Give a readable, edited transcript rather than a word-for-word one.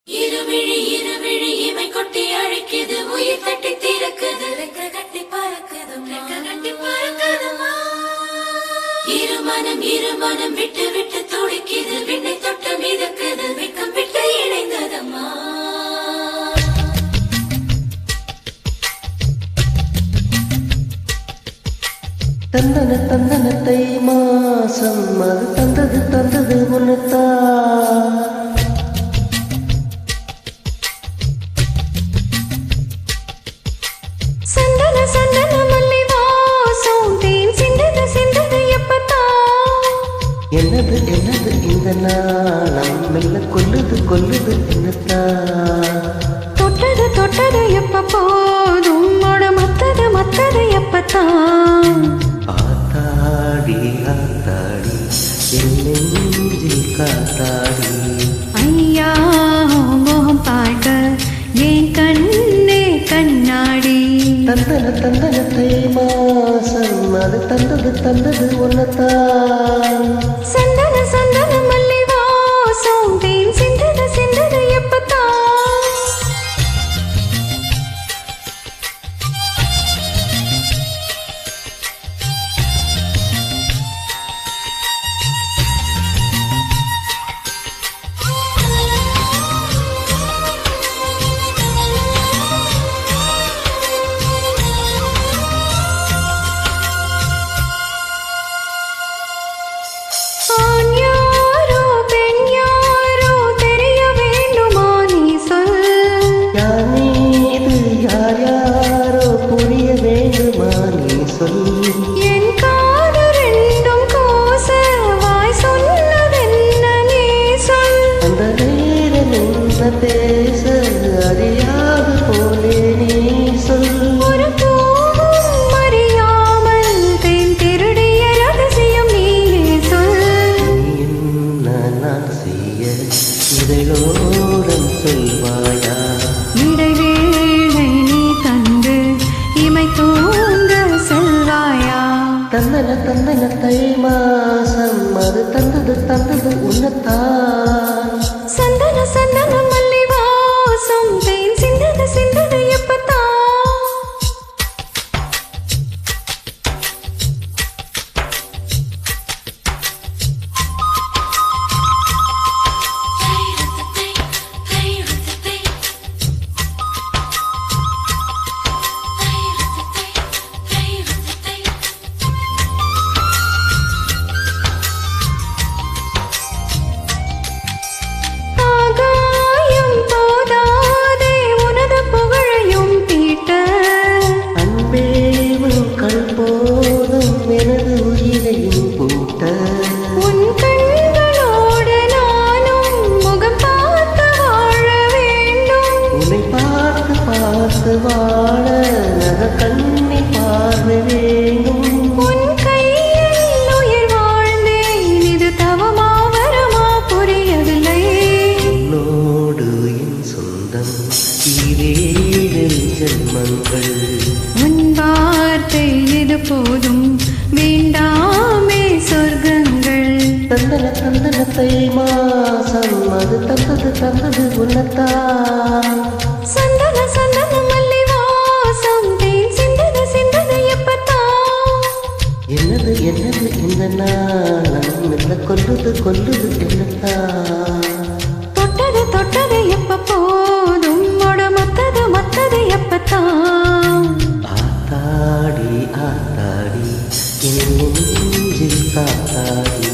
இருவிழி இருவிழி இமை கொட்டி அழைக்குது, உயிர் தட்டி திறக்குது, ரெக்க கட்டி பறக்குது, ரெக்க கட்டி பறக்குதுமா. இருமனம் விட்டு விட்டு துடிக்குது, விண்ணை தொட்டு மிதக்குது, வெக்கம் விட்டு இணைந்ததம்மா. தந்தன தந்தனத்தை மாசம் அது தந்தது உன்னத்தா. சந்தன சந்தன மல்லி வாசம் தேன் சிந்தது எப்பத்தா. என்னது இந்த நாளம் மெல்ல கொல்லுது என்னத்தா. தொட்டது எப்ப போதும் மொட மத்தது எப்பத்தா. ஆத்தாடி என் நெஞ்சில் காத்தாடி. ஐயா மோகம் பார்க்க ஏன் கண்ணே கண்ணாடி. தந்தனத்தை மாசம் அது தந்தது உன்னத்தா. சந்தன சந்தன மல்லி வாசம் தேன் சிந்தது எப்பத்தா. என் காது ரெண்டும் கோச வாய் சொன்னதென்ன நீ சொல். அந்த நேரம் என்ன பேச அறியாது போலே நீ சொல். ஒரு பூவும் அறியாமல் தேன் திருடிய ரகசியம் நீயே சொல். என்ன நான் செய்ய இதழோடம் சொல்வாயா. இடைவேளை நீ தந்து இமை தூங்க செல்வாயா. தந்தனத்தை மாசம் அது தந்தது உன்னத்தான். சந்தன சந்தன மல்லி வாசம் தேன் சிந்தது எப்பத்தா. உன் கண்களோடு நானும் முகம் பார்த்து வாழ வேண்டும். உன்னை பார்த்து வாழ நக கண்ணி பார்வை வேண்டும். உன் கையில் உயிர் வாழ்ந்தேன், இது தவமா வரமா புரியவில்லை. உன்னோடு என் சொந்தம் ஈரேழு ஜென்மங்கள். உன் வார்த்தை இது போதும் வேண்டாமே சொர்க்கங்கள். தந்தனத்தை மாசம் அது தந்தது உன்னத்தா. சந்தன சந்தன மல்லி வாசம் தேன் சிந்தது எப்பத்தா. என்னது இந்த நாளம் மெல்ல கொல்லுது என்னத்தா. தொட்டது எப்ப போதும் மொட மத்தது எப்பத்தா. ஆத்தாடி என் நெஞ்சில் காத்தாடி.